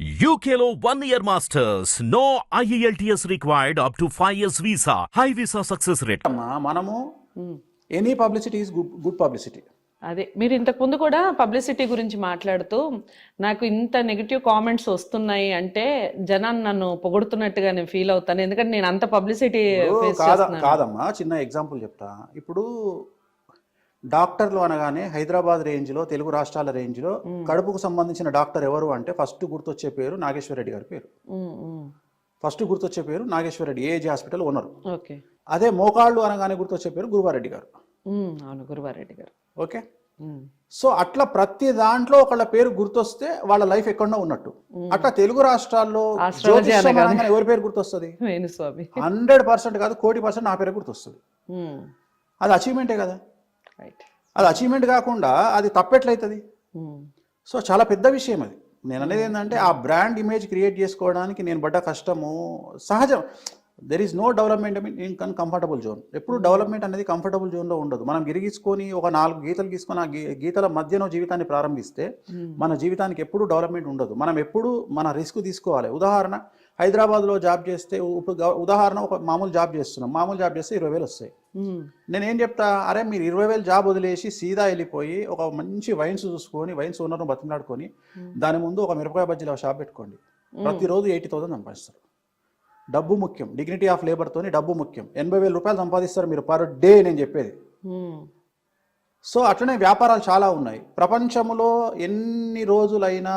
UKLO 1 year masters. No IELTS required up to 5 years visa. High visa success rate. అమ్మా మనము any publicity is good publicity. అదే మీరు ఇంతకు ముందు కూడా పబ్లిసిటీ గురించి మాట్లాడుతూ నాకు ఇంత నెగిటివ్ కామెంట్స్ వస్తున్నాయి అంటే జనాన్ని నన్ను పొగుడుతున్నట్టుగా నేను ఫీల్ అవుతాను, ఎందుకంటే నేను అంత పబ్లిసిటీ కాదమ్మా, చిన్న ఎగ్జాంపుల్ చెప్తా. ఇప్పుడు డాక్టర్లు అనగానే హైదరాబాద్ రేంజ్లో, తెలుగు రాష్ట్రాల రేంజ్లో కడుపుకు సంబంధించిన డాక్టర్ ఎవరు అంటే ఫస్ట్ గుర్తొచ్చే పేరు నాగేశ్వర రెడ్డి గారి పేరు. ఫస్ట్ గుర్తొచ్చే పేరు Nageswara Reddy, AG hospital owner. అదే మోకాళ్ళు అనగానే గుర్తొచ్చే పేరు గురువారెడ్డి గారు. అవును, గురువారెడ్డి గారు. ఓకే, సో అట్లా ప్రతి దాంట్లో ఒకళ్ళ పేరు గుర్తొస్తే వాళ్ళ లైఫ్ ఎక్కడో ఉన్నట్టు. అట్లా తెలుగు రాష్ట్రాల్లో ఎవరి పేరు గుర్తొస్తుంది? 100% కాదు, 1,00,00,000% నా పేరు గుర్తొస్తుంది. అది అచీవ్మెంటే కదా. అది అచీవ్మెంట్ కాకుండా అది తప్పెట్లయితుంది. సో చాలా పెద్ద విషయం అది. నేను అనేది ఏంటంటే ఆ బ్రాండ్ ఇమేజ్ క్రియేట్ చేసుకోవడానికి నేను పడ్డ కష్టము సహజం. There is no development in comfortable zone. ఎప్పుడు డెవలప్మెంట్ అనేది కంఫర్టబుల్ జోన్లో ఉండదు. మనం గిరిగించుకొని ఒక 4 గీతలు గీసుకొని ఆ గీతల మధ్యలో జీవితాన్ని ప్రారంభిస్తే మన జీవితానికి ఎప్పుడు డెవలప్మెంట్ ఉండదు. మనం ఎప్పుడు మన రిస్క్ తీసుకోవాలి. ఉదాహరణ, హైదరాబాద్లో జాబ్ చేస్తే, ఉదాహరణ ఒక మామూలు జాబ్ చేస్తున్నాం, మామూలు జాబ్ చేస్తే 20,000 వస్తాయి. నేనేం చెప్తా, అరే మీరు 20,000 జాబ్ వదిలేసి సీదా వెళ్ళిపోయి ఒక మంచి వైన్స్ చూసుకొని, వైన్స్ ఓనర్ను బతిమలాడుకొని దాని ముందు ఒక మిరపకాయ బజ్జీల షాప్ పెట్టుకోండి. ప్రతిరోజు 80,000 సంపాదిస్తారు. డబ్బు ముఖ్యం, డిగ్నిటీ ఆఫ్ లేబర్తోని డబ్బు ముఖ్యం. 80,000 రూపాయలు సంపాదిస్తారు మీరు పర్ డే, నేను చెప్పేది. సో అట్లనే వ్యాపారాలు చాలా ఉన్నాయి ప్రపంచంలో. ఎన్ని రోజులైనా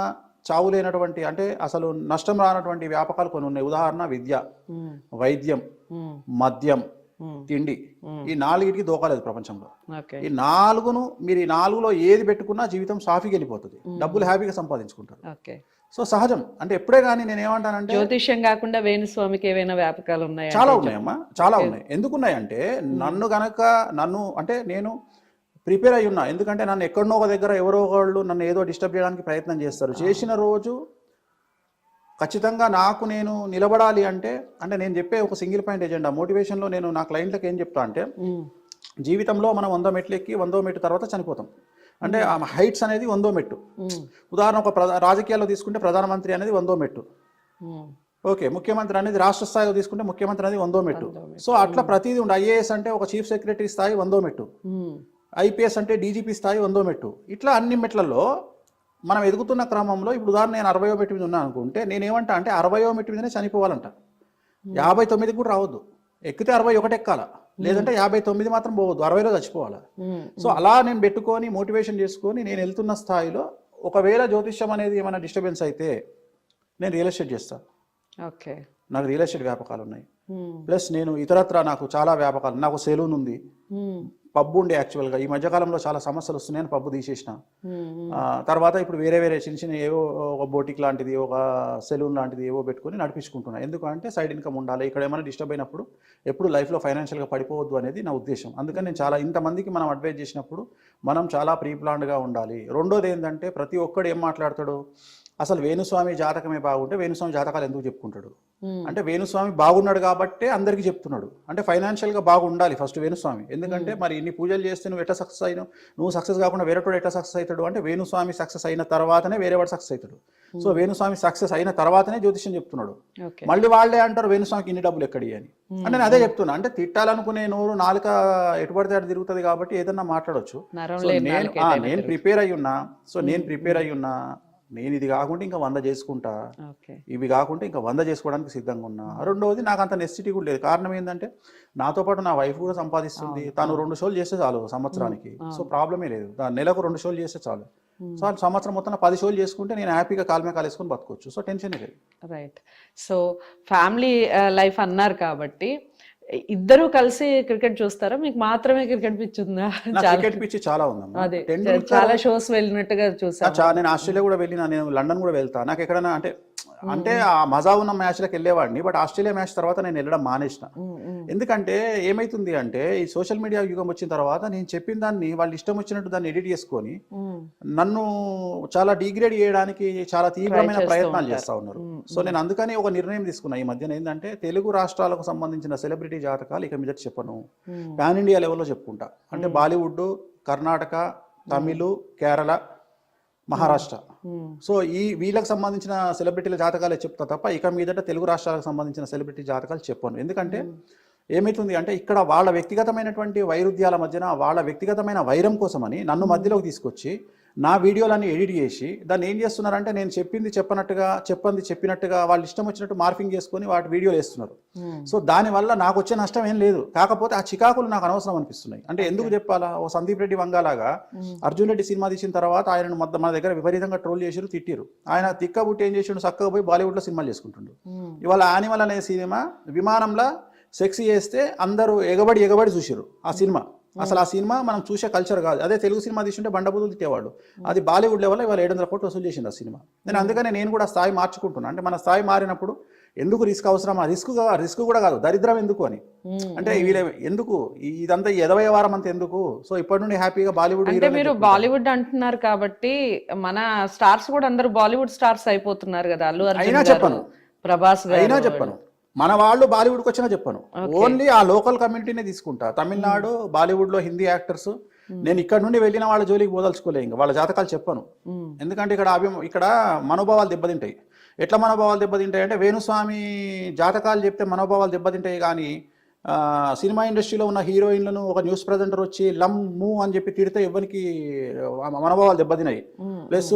చావు లేనటువంటి, అంటే అసలు నష్టం రానటువంటి వ్యాపకాలు కొన్ని ఉన్నాయి. ఉదాహరణ విద్య, వైద్యం, మద్యం, తిండి. ఈ 4కి దోకాలేదు ప్రపంచంలో. ఈ 4ను మీరు ఈ 4లో ఏది పెట్టుకున్నా జీవితం సాఫీగా వెళ్ళిపోతుంది, డబ్బులు హ్యాపీగా సంపాదించుకుంటారు. సో సహజం. అంటే ఎప్పుడే కానీ నేను ఏమంటానంటే, జ్యోతిష్యం కాకుండా వేణుస్వామికి ఏవైనా వ్యాపకాలు ఉన్నాయి? చాలా ఉన్నాయమ్మా, చాలా ఉన్నాయి. ఎందుకున్నాయంటే నన్ను అంటే నేను ప్రిపేర్ అయ్యి ఉన్నా. ఎందుకంటే నన్ను ఎక్కడనో ఒక దగ్గర ఎవరో ఒకళ్ళు నన్ను ఏదో డిస్టర్బ్ చేయడానికి ప్రయత్నం చేస్తారు. చేసిన రోజు ఖచ్చితంగా నాకు నేను నిలబడాలి అంటే నేను చెప్పే ఒక సింగిల్ పాయింట్ ఎజెండా మోటివేషన్లో నేను నా క్లయింట్లకు ఏం చెప్తా అంటే, జీవితంలో మనం 100 మెట్లు ఎక్కి 100వ మెట్టు తర్వాత చనిపోతాం. అంటే ఆ హైట్స్ అనేది 100వ మెట్టు. ఉదాహరణ, ఒక రాజకీయాల్లో తీసుకుంటే ప్రధానమంత్రి అనేది 100వ మెట్టు. ఓకే, ముఖ్యమంత్రి అనేది రాష్ట్ర స్థాయిలో తీసుకుంటే ముఖ్యమంత్రి అనేది 100వ మెట్టు. సో అట్లా ప్రతిదీ ఉండే. ఐఏఎస్ అంటే ఒక చీఫ్ సెక్రటరీ స్థాయి 100వ మెట్టు, ఐపీఎస్ అంటే డీజీపీ స్థాయి 100వ మెట్టు. ఇట్లా అన్ని మెట్లలో మనం ఎదుగుతున్న క్రమంలో, ఇప్పుడు ఉదాహరణ నేను 60వ మెట్టు మీద ఉన్నా అనుకుంటే, నేనేమంటా అంటే 60వ మెట్టు మీదనే చనిపోవాలంట. 59కి కూడా రావద్దు. ఎక్కితే 61 ఎక్కాల, లేదంటే 59 మాత్రం పోవద్దు, 60లో చచ్చిపోవాలి. సో అలా నేను పెట్టుకొని మోటివేషన్ చేసుకొని నేను వెళ్తున్న స్థాయిలో, ఒకవేళ జ్యోతిష్యం అనేది ఏమైనా డిస్టర్బెన్స్ అయితే నేను రియల్ ఎస్టేట్ చేస్తాను. ఓకే, నాకు రియల్ ఎస్టేట్ వ్యాపకాలు ఉన్నాయి. ప్లస్ నేను ఇతరత్ర నాకు చాలా వ్యాపకాలు. నాకు సెలూన్ ఉంది, పబ్ ఉండే. యాక్చువల్గా ఈ మధ్యకాలంలో చాలా సమస్యలు వస్తున్నాయని పబ్బు తీసేసిన. తర్వాత ఇప్పుడు వేరే చిన్న చిన్న ఏవో ఒక బోటిక్ లాంటిది, ఒక సెలూన్ లాంటిది ఏవో పెట్టుకొని నడిపించుకుంటున్నాను. ఎందుకంటే సైడ్ ఇన్కమ్ ఉండాలి. ఇక్కడ ఏమైనా డిస్టర్బ్ అయినప్పుడు ఎప్పుడు లైఫ్లో ఫైనాన్షియల్గా పడిపోవద్దు అనేది నా ఉద్దేశం. అందుకని నేను చాలా ఇంతమందికి మనం అడ్వైజ్ చేసినప్పుడు మనం చాలా ప్రీ ప్లాన్డ్గా ఉండాలి. రెండోది ఏంటంటే, ప్రతి ఒక్కడు ఏం మాట్లాడతాడు, అసలు వేణుస్వామి జాతకమే బాగుంటే వేణుస్వామి జాతకాలు ఎందుకు చెప్పుకుంటాడు అంటే, వేణుస్వామి బాగున్నాడు కాబట్టే అందరికీ చెప్తున్నాడు. అంటే ఫైనాన్షియల్గా బాగుండాలి ఫస్ట్ వేణుస్వామి. ఎందుకంటే మరి ఇన్ని పూజలు చేస్తే నువ్వు ఎట్లా సక్సెస్ అయినావు, నువ్వు సక్సెస్ కాకుండా వేరేటోడు ఎట్లా సక్సెస్ అవుతాడు అంటే, వేణుస్వామి సక్సెస్ అయిన తర్వాతనే వేరేవాడు సక్సెస్ అవుతాడు. సో వేణుస్వామి సక్సెస్ అయిన తర్వాతనే జ్యోతిష్యం చెప్తున్నాడు. మళ్ళీ వాళ్ళే అంటారు వేణుస్వామికి ఇన్ని డబ్బులు ఎక్కడి అని. అంటే నేను అదే చెప్తున్నా. అంటే తిట్టాలనుకునే నోరు నాలుక ఎటుపడితే అటు తిరుగుతుంది కాబట్టి ఏదన్నా మాట్లాడవచ్చు. నేను ప్రిపేర్ అయ్యి ఉన్నా. సో నేను ప్రిపేర్ అయ్యి ఉన్నా. నేను ఇది కాకుండా ఇంకా 100 చేసుకుంటా, ఇవి కాకుండా ఇంకా 100 చేసుకోవడానికి సిద్ధంగా ఉన్నా. రెండవది, నాకు అంత నెసిటీ కూడా లేదు. కారణం ఏంటంటే, నాతో పాటు నా వైఫ్ కూడా సంపాదిస్తుంది. తను 2 షోలు చేస్తే చాలు సంవత్సరానికి. సో ప్రాబ్లమే లేదు. నెలకు 2 షోలు చేస్తే చాలు. సో సంవత్సరం మొత్తం 10 షోలు చేసుకుంటే నేను హ్యాపీగా కాలమే కాలేసుకొని బతకొచ్చు. సో టెన్షన్ లేదు. రైట్. సో ఫ్యామిలీ లైఫ్ అన్నారు కాబట్టి ఇద్దరు కలిసి క్రికెట్ చూస్తారా? మీకు మాత్రమే క్రికెట్ పిచ్చి ఉందా? క్రికెట్ పిచ్చి చాలా ఉందమ్మా. అదే, చాలా షోస్ వెళ్ళినట్టుగా చూసా. నేను ఆస్ట్రేలియా కూడా వెళ్ళినా, నేను లండన్ కూడా వెళ్తా. నాకు ఎక్కడైనా అంటే ఆ మజా ఉన్న మ్యాచ్లకు వెళ్ళేవాడిని. బట్ ఆస్ట్రేలియా మ్యాచ్ తర్వాత నేను వెళ్ళడం మానేసిన. ఎందుకంటే ఏమైతుంది అంటే, ఈ సోషల్ మీడియా యుగం వచ్చిన తర్వాత నేను చెప్పిన దాన్ని వాళ్ళు ఇష్టం వచ్చినట్టు దాన్ని ఎడిట్ చేసుకొని నన్ను చాలా డిగ్రేడ్ చేయడానికి చాలా తీవ్రమైన ప్రయత్నాలు చేస్తూ ఉన్నారు. సో నేను అందుకని ఒక నిర్ణయం తీసుకున్నా ఈ మధ్యన. ఏంటంటే, తెలుగు రాష్ట్రాలకు సంబంధించిన సెలబ్రిటీ జాతకాలు ఇక మీద చెప్పను, పాన్ ఇండియా లెవెల్లో చెప్పుకుంటా. అంటే బాలీవుడ్, కర్ణాటక, తమిళ్, కేరళ, మహారాష్ట్ర. సో వీళ్ళకి సంబంధించిన సెలబ్రిటీల జాతకాలే చెప్తా తప్ప ఇక మీదట తెలుగు రాష్ట్రాలకు సంబంధించిన సెలబ్రిటీ జాతకాలు చెప్పాను. ఎందుకంటే ఏమవుతుంది అంటే ఇక్కడ వాళ్ళ వ్యక్తిగతమైనటువంటి వైరుధ్యాల మధ్యన వాళ్ళ వ్యక్తిగతమైన వైరం కోసమని నన్ను మధ్యలోకి తీసుకొచ్చి నా వీడియోలన్నీ ఎడిట్ చేసి దాన్ని ఏం చేస్తున్నారంటే నేను చెప్పింది చెప్పినట్టుగా వాళ్ళు ఇష్టం వచ్చినట్టు మార్ఫింగ్ చేసుకొని వాటి వీడియోలు వేస్తున్నారు. సో దానివల్ల నాకు వచ్చే నష్టం ఏం లేదు. కాకపోతే ఆ చికాకులు నాకు అనవసరం అనిపిస్తున్నాయి. అంటే ఎందుకు చెప్పాలా, ఓ సందీప్ రెడ్డి వంగాలాగా అర్జున్ రెడ్డి సినిమా తీసిన తర్వాత ఆయనను మన దగ్గర విపరీతంగా ట్రోల్ చేసిరు, తిట్టిరు. ఆయన తిక్కబుట్టి ఏం చేసిండు, చక్కగా పోయి బాలీవుడ్లో సినిమాలు చేసుకుంటుండు. ఇవాళ యానిమల్ అనే సినిమా విమానంలో సెక్స్ చేస్తే అందరూ ఎగబడి చూసిరు ఆ సినిమా. అసలు ఆ సినిమా మనం చూసే కల్చర్ కాదు. అదే తెలుగు సినిమా తీసుంటే బండబూతులు తిట్టేవాడు. అది బాలీవుడ్ లెవెల్లో ఇవాళ 700 కోట్లు వసూలు చేసింది ఆ సినిమా. అందుకనే నేను కూడా స్థాయి మార్చుకుంటున్నాను. అంటే మన స్థాయి మారినప్పుడు ఎందుకు రిస్క్ అవసరం, రిస్క్ కూడా కాదు, దరిద్రం ఎందుకు అని. అంటే వీళ్ళ ఎందుకు ఇదంతా 80 వారం అంత ఎందుకు. సో ఇప్పటి నుండి హ్యాపీగా బాలీవుడ్. అంటే మీరు బాలీవుడ్ అంటున్నారు కాబట్టి మన స్టార్స్ కూడా అందరూ బాలీవుడ్ స్టార్స్ అయిపోతున్నారు కదా. అల్లు అర్జున్ గారు, ప్రభాస్ గారు. అయినా చెప్పను, మన వాళ్ళు బాలీవుడ్కి వచ్చినా చెప్పను, ఓన్లీ ఆ లోకల్ కమ్యూనిటీనే తీసుకుంటా. తమిళనాడు బాలీవుడ్లో హిందీ యాక్టర్స్ నేను ఇక్కడ నుండి వెళ్ళిన వాళ్ళ జోలికి పోదలుచుకోలే, ఇంకా వాళ్ళ జాతకాలు చెప్పను. ఎందుకంటే ఇక్కడ మనోభావాలు దెబ్బతింటాయి. ఎట్లా మనోభావాలు దెబ్బతింటాయి అంటే వేణుస్వామి జాతకాలు చెప్తే మనోభావాలు దెబ్బతింటాయి. కానీ సినిమా ఇండస్ట్రీలో ఉన్న హీరోయిన్లను ఒక న్యూస్ ప్రజెంటర్ వచ్చి లమ్ము అని చెప్పి తిడితే ఎవరికి మనోభావాలు దెబ్బతినాయి. ప్లస్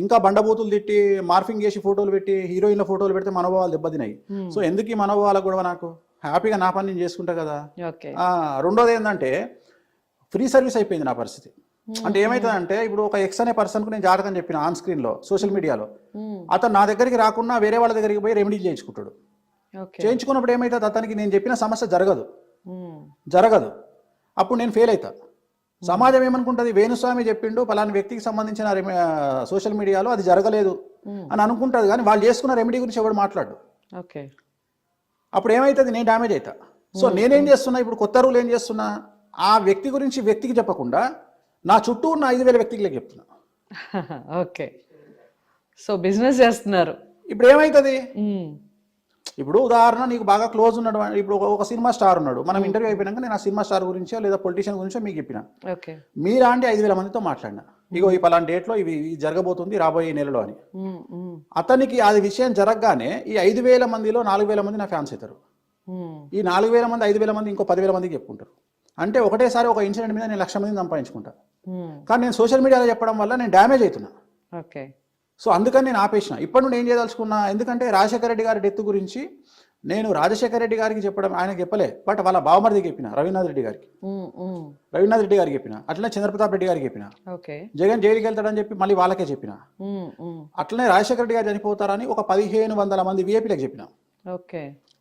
ఇంకా బండబూతులు తిట్టి మార్ఫింగ్ చేసి ఫోటోలు పెట్టి హీరోయిన్ల ఫోటోలు పెడితే మనోభావాలు దెబ్బతినాయి. సో ఎందుకు ఈ మనోభావాల గొడవ, నాకు హ్యాపీగా నా పని నేను చేసుకుంటా కదా. రెండోది ఏంటంటే ఫ్రీ సర్వీస్ అయిపోయింది నా పరిస్థితి. అంటే ఏమైతుందంటే ఇప్పుడు ఒక ఎక్స్ అనే పర్సన్కు నేను జాతకం చెప్పిన ఆన్ స్క్రీన్లో సోషల్ మీడియాలో, అతను నా దగ్గరికి రాకుండా వేరే వాళ్ళ దగ్గరికి పోయి రెమెడీ చేయించుకుంటాడు. చేయించుకున్నప్పుడు ఏమవుతుంది, అతనికి నేను చెప్పిన సమస్య జరగదు. అప్పుడు నేను ఫెయిల్ అవుతా. సమాజం ఏమనుకుంటుంది, వేణుస్వామి చెప్పిండు పలానా వ్యక్తికి సంబంధించిన సోషల్ మీడియాలో అది జరగలేదు అని అనుకుంటుంది. కానీ వాళ్ళు చేసుకున్న రెమెడీ గురించి ఎవడు మాట్లాడు. అప్పుడు ఏమవుతుంది, నేను డ్యామేజ్ అవుతా. సో నేనేం చేస్తున్నా, ఇప్పుడు కొత్త రూల్ ఏం చేస్తున్నా, ఆ వ్యక్తి గురించి వ్యక్తికి చెప్పకుండా నా చుట్టూ ఉన్న 5,000 వ్యక్తికి చెప్తున్నా. ఓకే, సో బిజినెస్ చేస్తున్నారు. ఇప్పుడు ఏమవుతుంది, ఇప్పుడు ఉదాహరణ నీకు బాగా క్లోజ్ ఉన్నాడు, ఇప్పుడు ఒక సినిమా స్టార్ ఉన్నాడు, మనం ఇంటర్వ్యూ అయిపోయినాక నేను ఆ సినిమా స్టార్ గురించో లేదా పొలిటీషియన్ గురించో మీకు చెప్పిన, మీలాంటి 5,000 మందితో మాట్లాడినా, ఇగో ఈ పలాంటి డేట్లో ఇవి జరగబోతుంది రాబోయే నెలలో అని. అతనికి అది విషయం జరగగానే ఈ 5,000 మందిలో 4,000 మంది నా ఫ్యాన్స్ అవుతారు. ఈ 4,000 మంది 5,000 మంది ఇంకో 10,000 మందికి చెప్పుకుంటారు. అంటే ఒకటేసారి ఒక ఇన్సిడెంట్ మీద నేను 1,00,000 మందిని సంపాదించుకుంటా. కానీ నేను సోషల్ మీడియాలో చెప్పడం వల్ల నేను డ్యామేజ్ అవుతున్నా. సో అందుకని నేను ఆపేసిన. ఇప్పటి నుండి ఏం చేయదలుచుకున్నా, ఎందుకంటే రాజశేఖర రెడ్డి గారి డెత్ గురించి నేను రాజశేఖర రెడ్డి గారికి చెప్పడం, ఆయనకు చెప్పలే, బట్ వాళ్ళ బావమరిదికి చెప్పిన, రవీంద్రనాథ్ రెడ్డి గారికి చెప్పిన, అట్లనే చంద్రప్రతాప్ రెడ్డి గారికి చెప్పిన, జగన్ జైలుకి వెళ్తాడని చెప్పి మళ్ళీ వాళ్ళకే చెప్పిన, అట్లనే రాజశేఖర రెడ్డి గారు చనిపోతారని ఒక 1,500 మంది విఐపీలకు చెప్పిన.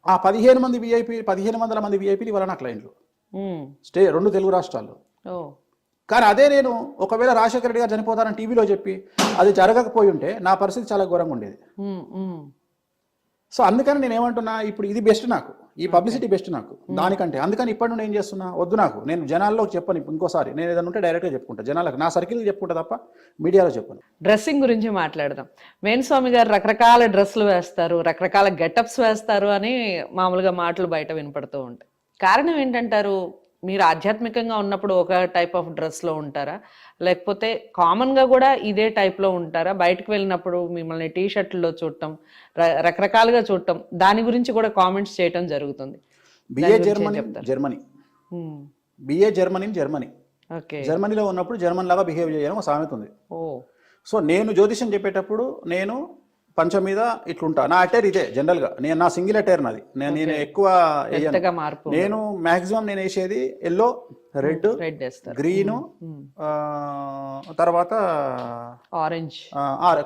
ఆ 1,500 మంది విఐపీలు ఇవాళ నా క్లయింట్లు రెండు తెలుగు రాష్ట్రాల్లో. కానీ అదే నేను ఒకవేళ రాజశేఖర రెడ్డి గారు చనిపోతారని టీవీలో చెప్పి అది జరగకపోయి ఉంటే నా పరిస్థితి చాలా ఘోరంగా ఉండేది. సో అందుకని నేను ఏమంటున్నా, ఇప్పుడు ఇది బెస్ట్ నాకు, ఈ పబ్లిసిటీ బెస్ట్ నాకు దానికంటే. అందుకని ఇప్పటి నుండి ఏం చేస్తున్నా, వద్దు నాకు, నేను జనాల్లో చెప్పను. ఇంకోసారి నేను ఏదైనా ఉంటే డైరెక్ట్గా చెప్పుకుంటా, జనాలకు నా సర్కిల్కి చెప్పుకుంటా తప్ప మీడియాలో చెప్పను. డ్రెస్సింగ్ గురించి మాట్లాడదాం. వేణుస్వామి గారు రకరకాల డ్రెస్సులు వేస్తారు, రకరకాల గెటప్స్ వేస్తారు అని మామూలుగా మాటలు బయట వినపడుతూ ఉంటాయి. కారణం ఏంటంటారు? మీరు ఆధ్యాత్మికంగా ఉన్నప్పుడు ఒక టైప్ ఆఫ్ డ్రెస్లో ఉంటారా, లేకపోతే కామన్గా కూడా ఇదే టైప్లో ఉంటారా? బయటకు వెళ్ళినప్పుడు మిమ్మల్ని టీ షర్ట్లో చూడటం, రకరకాలుగా చూడటం, దాని గురించి కూడా కామెంట్స్ చేయటం జరుగుతుంది. జర్మనీలో ఉన్నప్పుడు జర్మన్ లాగా బిహేవ్ చేయడం ఒక సామెత ఉంది. సో నేను జ్యోతిష్యం చెప్పేటప్పుడు నేను పంచ మీద ఇట్లుంటా. నా అటైర్ ఇదే జనరల్గా, నేను నా సింగిల్ అటైర్ నాది. నేను ఎక్కువ నేను మాక్సిమం నేను వేసేది ఎల్లో, రెడ్, గ్రీను, తర్వాత ఆరెంజ్,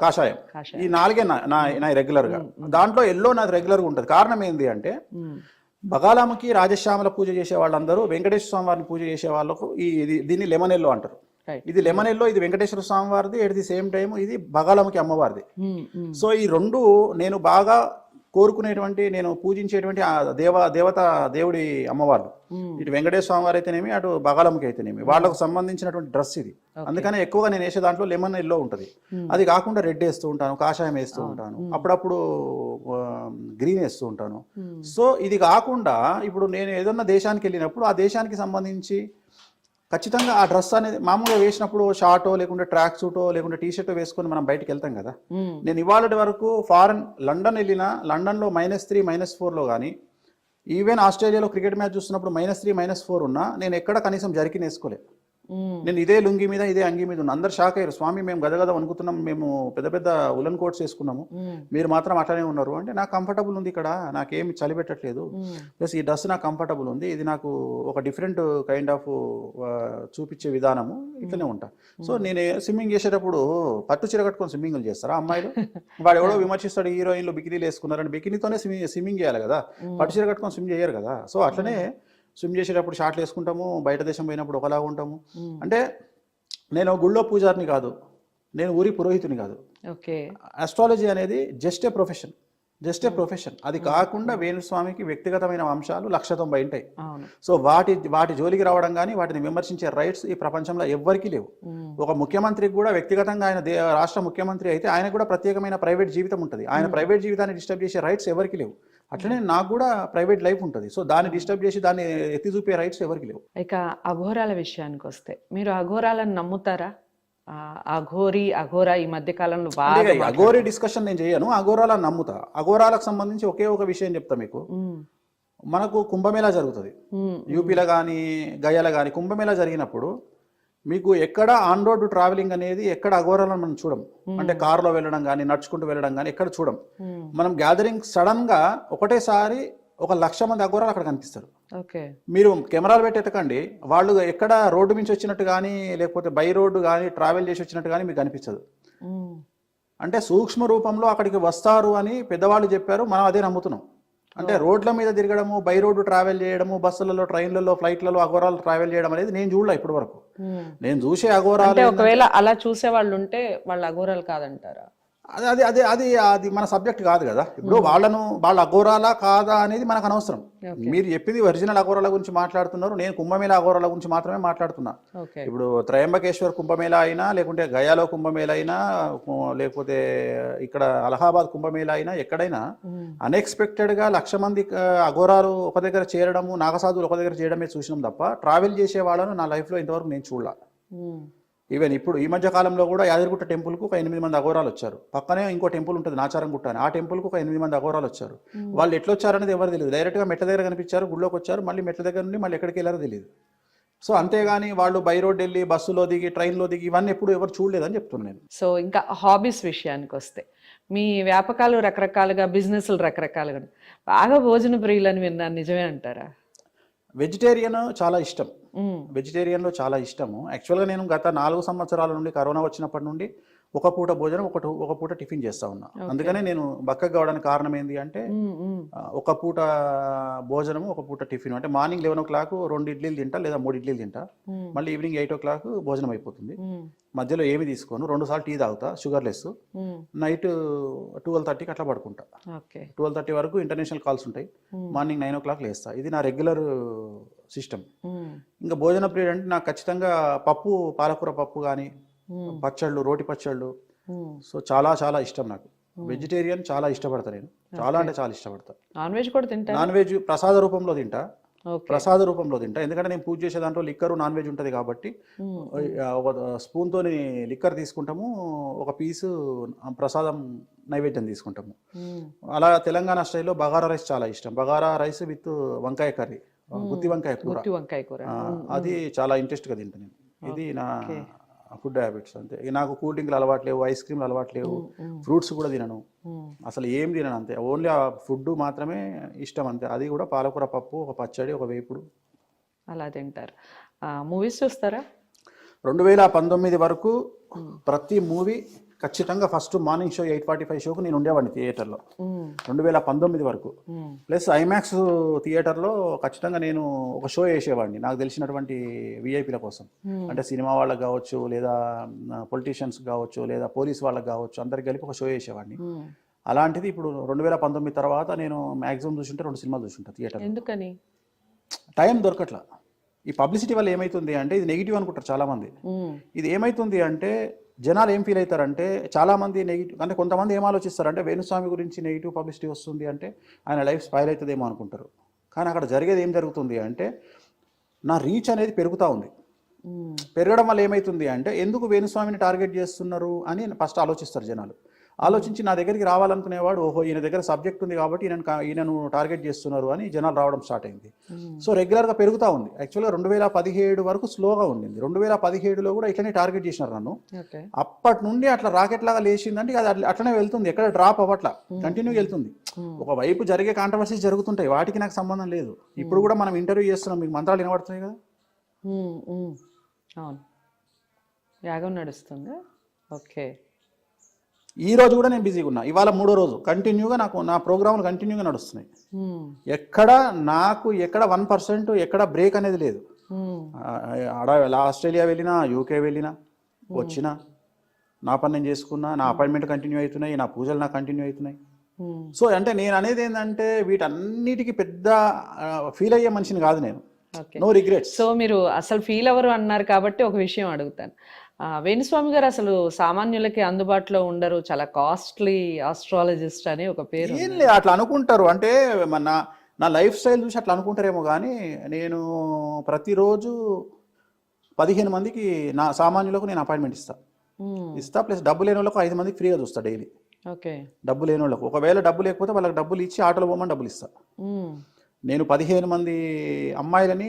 కాషాయం. ఈ 4 నా రెగ్యులర్ గా. దాంట్లో ఎల్లో నాది రెగ్యులర్ గా ఉంటుంది. కారణం ఏంటి అంటే బగాలాముకి రాజశ్యామల పూజ చేసే వాళ్ళందరూ వెంకటేశ్వర స్వామి వారిని పూజ చేసే వాళ్ళకు దీన్ని లెమన్ ఎల్లో అంటారు. ఇది లెమన్ ఎల్లో, ఇది వెంకటేశ్వర స్వామి వారిది, ఎట్ ది సేమ్ టైం ఇది బగాలమ్మకి అమ్మవారిది. సో ఈ రెండు నేను బాగా కోరుకునేటువంటి, నేను పూజించేటువంటి దేవుడి అమ్మవారు. ఇటు వెంకటేశ్వర స్వామి వారు అయితేనేమి, అటు బగాలమ్మకి అయితేనేమి, వాళ్ళకు సంబంధించినటువంటి డ్రెస్ ఇది. అందుకనే ఎక్కువగా నేను వేసే దాంట్లో లెమన్ ఎల్లో ఉంటుంది. అది కాకుండా రెడ్ వేస్తూ ఉంటాను, కాషాయం వేస్తూ ఉంటాను, అప్పుడప్పుడు గ్రీన్ వేస్తూ ఉంటాను. సో ఇది కాకుండా ఇప్పుడు నేను ఏదన్నా దేశానికి వెళ్ళినప్పుడు ఆ దేశానికి సంబంధించి ఖచ్చితంగా ఆ డ్రెస్ అనేది మామూలుగా వేసినప్పుడు షార్టో లేకుంటే ట్రాక్ సూటో లేకుంటే టీ షర్టో వేసుకొని మనం బయటకు వెళ్తాం కదా. నేను ఇవాళ వరకు ఫారెన్ లండన్ వెళ్ళినా, లండన్లో -3 -4లో కానీ, ఈవెన్ ఆస్ట్రేలియాలో క్రికెట్ మ్యాచ్ చూస్తున్నప్పుడు -3 -4 ఉన్నా నేను ఎక్కడ కనీసం జర్కిన్ వేసుకోలే. నేను ఇదే లుంగి మీద ఇదే అంగి మీద ఉన్నా. అందరు షాక్ అయ్యారు, స్వామి మేము గదగద వణుకుతున్నాం, మేము పెద్ద పెద్ద ఉలన్ కోట్స్ వేసుకున్నాము, మీరు మాత్రం అట్లానే ఉన్నారు అంటే. నాకు కంఫర్టబుల్ ఉంది ఇక్కడ, నాకేమి చలి పెట్టట్లేదు, ప్లస్ ఈ డ్రెస్ నాకు కంఫర్టబుల్ ఉంది, ఇది నాకు ఒక డిఫరెంట్ కైండ్ ఆఫ్ చూపించే విధానము, ఇట్లనే ఉంటా. సో నేను స్విమ్మింగ్ చేసేటప్పుడు పట్టు చీర కట్టుకొని స్విమ్మింగ్లు చేస్తారా అమ్మాయిలు? వాడు ఎవడో విమర్శిస్తాడు, హీరోయిన్లు బికినీలు వేసుకున్నారని. బికినీతోనే స్విమ్మింగ్ చేయాలి కదా, పట్టు చీర కట్టుకొని స్విమ్ చేయరు కదా. సో అట్లనే స్విమ్ చేసేటప్పుడు షార్ట్లు వేసుకుంటాము, బయట దేశం పోయినప్పుడు ఒకలాగా ఉంటాము. అంటే నేను గుళ్ళో పూజారిని కాదు, నేను ఊరి పురోహితుని కాదు. ఓకే, ఆస్ట్రాలజీ అనేది జస్ట్ ఏ ప్రొఫెషన్. అది కాకుండా వేణుస్వామికి వ్యక్తిగతమైన అంశాలు 190 ఉంటాయి. సో వాటి జోలికి రావడం కానీ వాటిని విమర్శించే రైట్స్ ఈ ప్రపంచంలో ఎవ్వరికీ లేవు. ఒక ముఖ్యమంత్రికి కూడా వ్యక్తిగతంగా ఆయన రాష్ట్ర ముఖ్యమంత్రి అయితే ఆయన కూడా ప్రత్యేకమైన ప్రైవేట్ జీవితం ఉంటుంది. ఆయన ప్రైవేట్ జీవితాన్ని డిస్టర్బ్ చేసే రైట్స్ ఎవరికి లేవు. అట్లనే నాకు కూడా ప్రైవేట్ లైఫ్ ఉంటుంది. సో దాన్ని డిస్టర్బ్ చేసి దాన్ని ఎత్తి చూపే రైట్స్ ఎవరికి లేవు. ఇక అఘోరాల విషయానికి వస్తే, మీరు అఘోరాలను నమ్ముతారా? అఘోరా ఈ మధ్య కాలంలో బాగా అఘోరీ డిస్కషన్ నేను చేయను, అఘోరాలను నమ్ముతా. అఘోరాలకు సంబంధించి ఒకే ఒక విషయం చెప్తా మీకు. మనకు కుంభమేళా జరుగుతుంది యూపీలో కానీ గయాలో కానీ. కుంభమేళా జరిగినప్పుడు మీకు ఎక్కడ ఆన్ రోడ్ ట్రావెలింగ్ అనేది ఎక్కడ అఘోరాలను మనం చూడం. అంటే కారులో వెళ్ళడం కానీ నడుచుకుంటూ వెళ్ళడం కానీ ఎక్కడ చూడం. మనం గ్యాదరింగ్ సడన్ గా ఒకటేసారి 1,00,000 మంది అఘోరాలు అక్కడ కనిపిస్తారు. మీరు కెమెరాలు పెట్టి ఎత్తకండి, వాళ్ళు ఎక్కడ రోడ్డు నుంచి వచ్చినట్టు కానీ లేకపోతే బై రోడ్డు కానీ ట్రావెల్ చేసి వచ్చినట్టు కానీ మీకు కనిపించదు. అంటే సూక్ష్మ రూపంలో అక్కడికి వస్తారు అని పెద్దవాళ్ళు చెప్పారు, మనం అదే నమ్ముతున్నాం. అంటే రోడ్ల మీద తిరగడము, బై రోడ్డు ట్రావెల్ చేయడము, బస్సులలో, ట్రైన్లలో, ఫ్లైట్లలో అఘోరాలు ట్రావెల్ చేయడం అనేది నేను చూడలే ఇప్పటి వరకు. నేను చూసే అఘోరాలు, ఒకవేళ అలా చూసే వాళ్ళు ఉంటే వాళ్ళు అఘోరాలు కాదంటారా? అది అది అది అది మన సబ్జెక్ట్ కాదు కదా. ఇప్పుడు వాళ్ళ అఘోరాలా కాదా అనేది మనకు అనవసరం. మీరు చెప్పింది ఒరిజినల్ అఘోరాల గురించి మాట్లాడుతున్నారు, నేను కుంభమేళా అఘోరాల గురించి మాత్రమే మాట్లాడుతున్నా. ఇప్పుడు త్రయంబకేశ్వర్ కుంభమేళా అయినా, లేకుంటే గయాలో కుంభమేళా అయినా, లేకపోతే ఇక్కడ అలహాబాద్ కుంభమేళా అయినా, ఎక్కడైనా అన్ఎక్స్పెక్టెడ్ గా 1,00,000 మంది అఘోరాలు ఒక దగ్గర చేరడము, నాగసాధువులు ఒక దగ్గర చేయడమే చూసినాం తప్ప ట్రావెల్ చేసే వాళ్ళను నా లైఫ్ లో ఇంతవరకు నేను చూడాల. ఈవెన్ ఇప్పుడు ఈ మధ్య కాలంలో కూడా యాదగిరిగుట్ట టెంపుల్కు ఒక 8 మంది అఘోరాలు వచ్చారు. పక్కనే ఇంకో టెంపుల్ ఉంటుంది నాచారం గుట్ట అని, ఆ టెంపుల్కు ఒక 8 మంది అఘోరాలు వచ్చారు. వాళ్ళు ఎట్లా వచ్చారనేది ఎవరు తెలియదు. డైరెక్ట్గా మెట్ల దగ్గర కనిపించారు, గుళ్ళోకి వచ్చారు, మళ్ళీ మెట్ల దగ్గర నుండి మళ్ళీ ఎక్కడికి వెళ్ళారో తెలియదు. సో అంతేగాని వాళ్ళు బై రోడ్ వెళ్ళి బస్సులో దిగి ట్రైన్లో దిగి ఇవన్నీ ఎప్పుడు ఎవరు చూడలేదని చెప్తున్నాను నేను. సో ఇంకా హాబీస్ విషయానికి వస్తే, మీ వ్యాపకాలు రకరకాలుగా, బిజినెస్లు రకరకాలుగా, బాగా భోజన ప్రియులని విన్నాను, నిజమే అంటారా? వెజిటేరియన్ చాలా ఇష్టం, వెజిటేరియన్లో చాలా ఇష్టము. యాక్చువల్గా నేను గత 4 సంవత్సరాల నుండి, కరోనా వచ్చినప్పటి నుండి ఒక పూట భోజనం ఒక పూట టిఫిన్ చేస్తా ఉన్నా. అందుకనే నేను బక్కగా కావడానికి కారణం ఏంటి అంటే, ఒక పూట భోజనము ఒక పూట టిఫిన్. అంటే మార్నింగ్ 11 o'clock 2 ఇడ్లీలు తింటా లేదా 3 ఇడ్లీలు తింటా, మళ్ళీ ఈవినింగ్ 8 o'clock భోజనం అయిపోతుంది. మధ్యలో ఏమి తీసుకోను, 2 సార్లు టీ తాగుతా షుగర్లెస్. నైట్ 12:30కి అట్లా పడుకుంటా. 12:30 వరకు ఇంటర్నేషనల్ కాల్స్ ఉంటాయి. మార్నింగ్ 9 o'clock లేస్తా. ఇది నా రెగ్యులర్ సిస్టమ్. ఇంకా భోజన పీరియడ్ అంటే నాకు ఖచ్చితంగా పప్పు, పాలకూర పప్పు కానీ, పచ్చళ్ళు, రోటి పచ్చళ్ళు, సో చాలా చాలా ఇష్టం నాకు. వెజిటేరియన్ చాలా ఇష్టపడతా నేను, చాలా అంటే చాలా ఇష్టపడతా. నాన్ వెజ్ కూడా తింటా? నాన్ వెజ్ ప్రసాద రూపంలో తింటా, ఎందుకంటే నేను పూజ చేసే దాంట్లో లిక్కర్ నాన్ వెజ్ ఉంటుంది కాబట్టి ఒక స్పూన్ తోని లిక్కర్ తీసుకుంటాము, ఒక పీసు ప్రసాదం నైవేద్యం తీసుకుంటాము. అలా తెలంగాణ స్టైల్లో బగారా రైస్ చాలా ఇష్టం. బగారా రైస్ విత్ వంకాయ కర్రీ, గుత్తి వంకాయ కూర, అది చాలా ఇంట్రెస్ట్ గా తింటాను నేను. ఇది నా ఫుడ్ హ్యాబిట్స్. అంతే. నాకు కూల్ డ్రింక్లు అలవాటు లేవు, ఐస్ క్రీమ్లు అలవాటు లేవు, ఫ్రూట్స్ కూడా తినను, అసలు ఏం తినను. అంతే, ఓన్లీ ఆ ఫుడ్ మాత్రమే ఇష్టం. అంతే, అది కూడా పాలకూర పప్పు, ఒక పచ్చడి, ఒక వేపుడు, అలా తింటారు. మూవీస్ చూస్తారా? 2019 వరకు ప్రతి మూవీ ఖచ్చితంగా ఫస్ట్ మార్నింగ్ షో 8:45 షోకు నేను ఉండేవాడిని థియేటర్లో. 2019 వరకు. ప్లస్ ఐమాక్స్ థియేటర్లో ఖచ్చితంగా నేను ఒక షో వేసేవాడిని నాకు తెలిసినటువంటి విఐపీల కోసం. అంటే సినిమా వాళ్ళకి కావచ్చు, లేదా పొలిటీషియన్స్ కావచ్చు, లేదా పోలీస్ వాళ్ళకి కావచ్చు, అందరికి కలిపి ఒక షో వేసేవాడిని. అలాంటిది ఇప్పుడు 2019 తర్వాత నేను మ్యాక్సిమం చూసుంటే 2 సినిమాలు చూసుంటా థియేటర్. ఎందుకని? టైం దొరకట్లా. ఈ పబ్లిసిటీ వల్ల ఏమైతుంది అంటే, ఇది నెగిటివ్ అనుకుంటారు చాలా మంది. ఇది ఏమైతుంది అంటే, జనాలు ఏం ఫీల్ అవుతారంటే, చాలామంది నెగిటివ్, అంటే కొంతమంది ఏం ఆలోచిస్తారంటే, వేణుస్వామి గురించి నెగిటివ్ పబ్లిసిటీ వస్తుంది అంటే ఆయన లైఫ్ స్పైల్ అవుతుందేమో అనుకుంటారు. కానీ అక్కడ జరిగేది ఏం జరుగుతుంది అంటే, నా రీచ్ అనేది పెరుగుతూ ఉంది. పెరగడం వల్ల ఏమవుతుంది అంటే ఎందుకు వేణుస్వామిని టార్గెట్ చేస్తున్నారు అని ఫస్ట్ ఆలోచిస్తారు జనాలు. ఆలోచించి నా దగ్గరికి రావాలనుకునేవాడు ఓహో ఈయన దగ్గర సబ్జెక్ట్ ఉంది కాబట్టి ఈయనను టార్గెట్ చేస్తున్నారు అని జనాలు రావడం స్టార్ట్ అయింది. సో రెగ్యులర్గా పెరుగుతూ ఉంది. యాక్చువల్గా 2017 వరకు స్లోగా ఉండింది. 2017లో కూడా ఇట్లనే టార్గెట్ చేసినారు నన్ను. అప్పటి నుండి అట్లా రాకెట్ లాగా లేచిందంటే అది అట్లనే వెళ్తుంది, ఎక్కడ డ్రాప్ అవ్వట్లా, కంటిన్యూ వెళ్తుంది. ఒకవైపు జరిగే కాంట్రవర్సీస్ జరుగుతుంటాయి, వాటికి నాకు సంబంధం లేదు. ఇప్పుడు కూడా మనం ఇంటర్వ్యూ చేస్తున్నాం, మీకు మంత్రాలు వినబడుతున్నాయి కదా. అవును, యాగం నడుస్తుంది. ఓకే, ఈ రోజు కూడా నేను బిజీగా ఉన్నా. ఇవాళ 3వ రోజు కంటిన్యూగా నాకు నా ప్రోగ్రాములు కంటిన్యూగా నడుస్తున్నాయి. నాకు ఎక్కడ 1% ఎక్కడ బ్రేక్ అనేది లేదు. ఆస్ట్రేలియా వెళ్ళినా, యూకే వెళ్ళినా, వచ్చినా నా పని నేను చేసుకున్నా, నా అపాయింట్మెంట్ కంటిన్యూ అవుతున్నాయి, నా పూజలు నాకు కంటిన్యూ అవుతున్నాయి. సో అంటే నేను అనేది ఏంటంటే వీటన్నిటికీ పెద్ద ఫీల్ అయ్యే మనిషిని కాదు నేను. No regrets. సో మీరు అసలు ఫీల్ అవ్వరు అన్నారు కాబట్టి ఒక విషయం అడుగుతాను. వేణుస్వామి గారు అసలు సామాన్యులకి అందుబాటులో ఉండరు, చాలా కాస్ట్లీ ఆస్ట్రాలజిస్ట్ అని ఒక పేరు. ఏం లేదు, అట్లా అనుకుంటారు. అంటే నా లైఫ్ స్టైల్ చూసి అట్లా అనుకుంటారేమో కానీ నేను ప్రతిరోజు 15 మందికి నా సామాన్యులకు నేను అపాయింట్మెంట్ ఇస్తా. ప్లస్ డబ్బు లేని వాళ్ళకు 5 మందికి ఫ్రీగా చూస్తా డైలీ. ఓకే, డబ్బు లేని వాళ్ళకు ఒకవేళ డబ్బు లేకపోతే వాళ్ళకి డబ్బులు ఇచ్చి ఆటోలో పోమని డబ్బులు ఇస్తా. నేను 15 మంది అమ్మాయిలని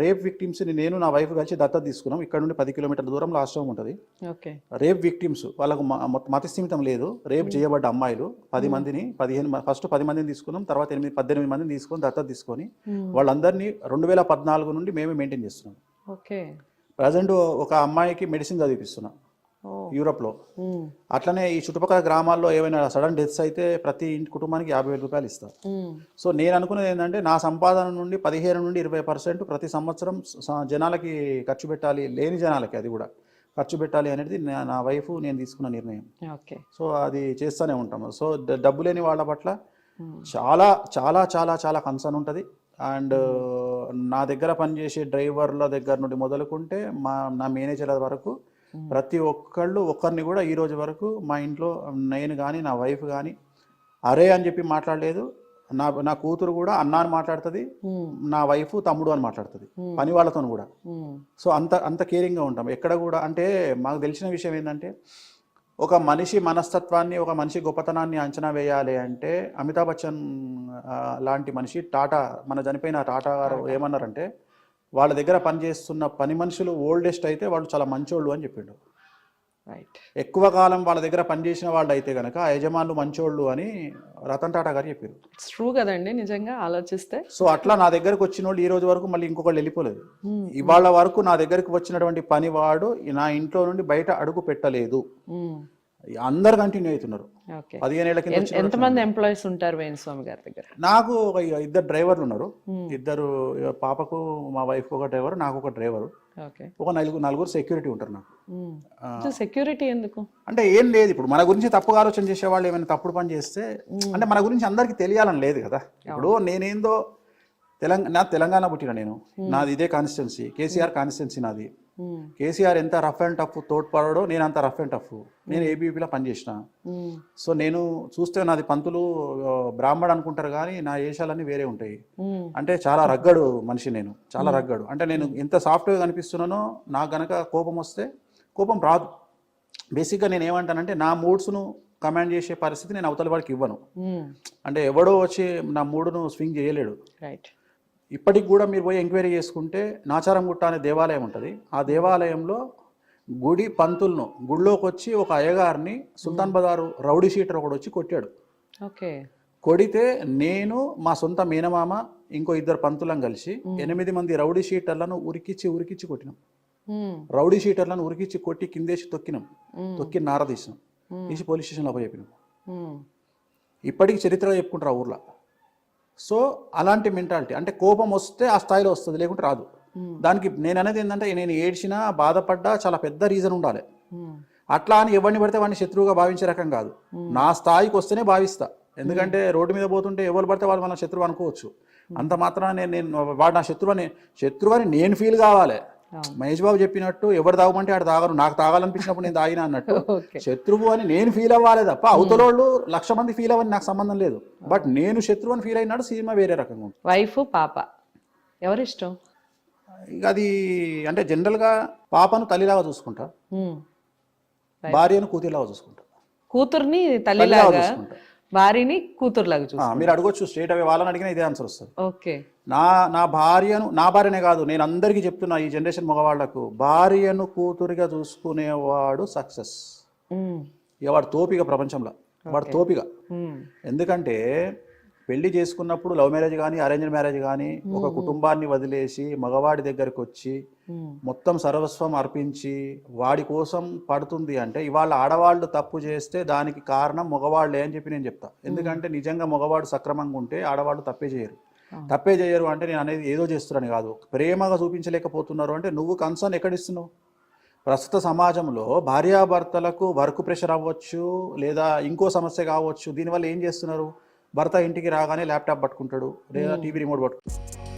రేప్ విక్టిమ్స్ని నేను నా వైఫ్ కలిసి దత్తత తీసుకున్నాం. ఇక్కడ నుండి 10 కిలోమీటర్ల దూరంలో ఆశ్రమం ఉంటుంది. రేప్ విక్టిమ్స్, వాళ్ళకు మతిస్థిమితం లేదు, రేప్ చేయబడ్డ అమ్మాయిలు 10 మందిని ఫస్ట్ 10 మందిని తీసుకున్నాం, తర్వాత 18 మందిని తీసుకొని దత్తత తీసుకొని వాళ్ళందరినీ 2014 నుండి మేమే మెయింటైన్ చేస్తున్నాం. ప్రజెంట్ ఒక అమ్మాయికి మెడిసిన్ చదివిస్తున్నాం యూరోప్లో. అట్లనే ఈ చుట్టుపక్కల గ్రామాల్లో ఏమైనా సడన్ డెత్స్ అయితే ప్రతి ఇంటి కుటుంబానికి 50,000 రూపాయలు ఇస్తాం. సో నేను అనుకున్నది ఏంటంటే నా సంపాదన నుండి 15 నుండి 20% ప్రతి సంవత్సరం జనాలకి ఖర్చు పెట్టాలి, లేని జనాలకి అది కూడా ఖర్చు పెట్టాలి అనేది నా వైఫ్ నేను తీసుకున్న నిర్ణయం. సో అది చేస్తూనే ఉంటాము. సో డబ్బు లేని వాళ్ళ పట్ల చాలా చాలా చాలా చాలా కన్సర్న్ ఉంటుంది. అండ్ నా దగ్గర పనిచేసే డ్రైవర్ల దగ్గర నుండి మొదలుకుంటే నా మేనేజర్ల వరకు ప్రతి ఒక్కరిని కూడా ఈ రోజు వరకు మా ఇంట్లో నేను కానీ నా వైఫ్ కానీ అరే అని చెప్పి మాట్లాడలేదు. నా కూతురు కూడా అన్న అని మాట్లాడుతుంది, నా వైఫ్ తమ్ముడు అని మాట్లాడుతుంది, పని వాళ్ళతో కూడా. సో అంత కేరింగ్గా ఉంటాం. ఎక్కడ కూడా అంటే మాకు తెలిసిన విషయం ఏంటంటే ఒక మనిషి మనస్తత్వాన్ని, ఒక మనిషి గొప్పతనాన్ని అంచనా వేయాలి అంటే అమితాబ్ బచ్చన్ లాంటి మనిషి, టాటా, మన చనిపోయిన టాటా గారు ఏమన్నారంటే వాళ్ళ దగ్గర పనిచేస్తున్న పని మనుషులు ఓల్డెస్ట్ అయితే వాళ్ళు చాలా మంచోళ్ళు అని చెప్పిండు. ఎక్కువ కాలం వాళ్ళ దగ్గర పనిచేసిన వాళ్ళు అయితే కనుక ఆ యజమానులు మంచోళ్ళు అని రతన్ టాటా గారు చెప్పారు. ట్రూ కదండి నిజంగా ఆలోచిస్తే. సో అట్లా నా దగ్గరకు వచ్చిన వాళ్ళు ఈ రోజు వరకు మళ్ళీ ఇంకొకళ్ళు వెళ్ళిపోలేదు. ఇవాళ వరకు నా దగ్గరకు వచ్చినటువంటి పనివాడు నా ఇంట్లో నుండి బయట అడుగు పెట్టలేదు. అందరు కంటిన్యూ అవుతున్నారు. 15 ఏళ్ల కింద. ఎంతమంది ఎంప్లాయీస్ ఉంటారు వేణుస్వామి గారి దగ్గర? నాకు ఒక 2 డ్రైవర్లు ఉన్నారు. 2 పాపకు, మా వైఫ్ ఒక డ్రైవర్, నాకు ఒక డ్రైవరు, ఒక 4 సెక్యూరిటీ ఉంటారు నాకు. సెక్యూరిటీ ఎందుకు అంటే ఏం లేదు, ఇప్పుడు మన గురించి తప్పుగా ఆలోచన చేసే వాళ్ళు ఏమైనా తప్పుడు పని చేస్తే అంటే మన గురించి అందరికి తెలియాలని లేదు కదా. ఇప్పుడు నేనేందో తెలంగాణ పుట్టిన నేను, నాది ఇదే కాన్స్టిట్యున్సీ, కేసీఆర్ కాన్స్టిట్యున్సీ నాది. కేసీఆర్ ఎంత రఫ్ అండ్ టఫ్ తోడ్పడో నేను అంత రఫ్ అండ్ టఫ్. నేను ఏబీపీలో పనిచేసిన. సో నేను చూస్తే నాది పంతులు బ్రాహ్మణ్ అనుకుంటారు కానీ నా వేషాలన్నీ వేరే ఉంటాయి. అంటే చాలా రగ్గడు మనిషి నేను, చాలా రగ్గడు. అంటే నేను ఎంత సాఫ్ట్గా కనిపిస్తున్నానో నాకు గనక కోపం వస్తే కోపం రాదు. బేసిక్గా నేను ఏమంటానంటే నా మూడ్స్ను కమాండ్ చేసే పరిస్థితి నేను అవతల వాడికి ఇవ్వను. అంటే ఎవడో వచ్చి నా మూడును స్వింగ్ చేయలేడు. ఇప్పటికి కూడా మీరు పోయి ఎంక్వైరీ చేసుకుంటే నాచారంగుట్ట అనే దేవాలయం ఉంటుంది. ఆ దేవాలయంలో గుడి పంతులను గుడిలోకి వచ్చి ఒక అయ్యగారిని సుల్తాన్ బజారు రౌడీ షీటర్ ఒకడు వచ్చి కొట్టాడు. కొడితే నేను, మా సొంత మేనమామ, ఇంకో 2 పంతులను కలిసి 8 మంది రౌడీ షీటర్లను ఉరికిచ్చి కొట్టినాం. రౌడీ షీటర్లను ఉరికిచ్చి కొట్టి కిందేసి తొక్కి నార తీసినాం, తీసి పోలీస్ స్టేషన్లో చెప్పినాం. ఇప్పటికి చరిత్ర చెప్పుకుంటారు ఆ ఊర్లో. సో అలాంటి మెంటాలిటీ, అంటే కోపం వస్తే ఆ స్థాయిలో వస్తుంది, లేకుంటే రాదు. దానికి నేను అనేది ఏంటంటే నేను ఏడ్చినా బాధపడ్డా చాలా పెద్ద రీజన్ ఉండాలి. అట్లా అని ఎవరిని పడితే వాడిని శత్రువుగా భావించే రకం కాదు. నా స్థాయికి వస్తేనే భావిస్తా. ఎందుకంటే రోడ్డు మీద పోతుంటే ఎవరు పడితే వాళ్ళు మన శత్రువు అనుకోవచ్చు. అంత మాత్రాన నేను వాడు నా శత్రువు అని నేను ఫీల్ కావాలి. మహేష్ బాబు చెప్పినట్టు ఎవరు తాగమంటే ఆడు తాగను, నాకు తాగాలనిపించినప్పుడు నేను తాగినా అన్నట్టు శత్రువు అని నేను ఫీల్ అవ్వాలి తప్ప అవతలోళ్ళు 1,00,000 మంది ఫీల్ అవ్వని నాకు సంబంధం లేదు. బట్ నేను శత్రువు అని ఫీల్ అయినాడు, సినిమా వేరే రకంగా ఉంటుంది. వైఫ్ పాప ఎవరిష్టం? ఇక అది అంటే జనరల్గా పాపను తల్లిలాగా చూసుకుంటా, భార్యను కూతురిలాగా చూసుకుంటా. కూతుర్ని తల్లిలాగా, చూసుకుంటా. భార్యని కూతురులాగా చూసు. మీరు అడగొచ్చు స్ట్రేట్ అవే, వాళ్ళని అడిగినా ఇదే ఆన్సర్ వస్తుంది. ఓకే. నా భార్యనే కాదు, నేను అందరికీ చెప్తున్నా ఈ జనరేషన్ మగవాళ్లకు, భార్యను కూతురిగా చూసుకునేవాడు సక్సెస్. ఇక వాడు తోపిగా ప్రపంచంలో, వాడు తోపిగా. ఎందుకంటే పెళ్లి చేసుకున్నప్పుడు లవ్ మ్యారేజ్ కానీ అరేంజ్డ్ మ్యారేజ్ కానీ ఒక కుటుంబాన్ని వదిలేసి మగవాడి దగ్గరికి వచ్చి మొత్తం సర్వస్వం అర్పించి వాడి కోసం పడుతుంది అంటే, ఇవాళ ఆడవాళ్ళు తప్పు చేస్తే దానికి కారణం మగవాళ్ళే అని చెప్పి నేను చెప్తా. ఎందుకంటే నిజంగా మగవాడు సక్రమంగా ఉంటే ఆడవాళ్ళు తప్పే చేయరు అంటే నేను అనేది ఏదో చేస్తున్నాను కాదు, ప్రేమగా చూపించలేకపోతున్నారు అంటే నువ్వు కన్సర్న్ ఎక్కడిస్తున్నావు. ప్రస్తుత సమాజంలో భార్యాభర్తలకు వర్క్ ప్రెషర్ అవ్వచ్చు, లేదా ఇంకో సమస్య కావచ్చు, దీనివల్ల ఏం చేస్తున్నారు, భర్త ఇంటికి రాగానే ల్యాప్టాప్ పట్టుకుంటాడు లేదా టీవీ రిమోట్ పట్టుకుంటాడు.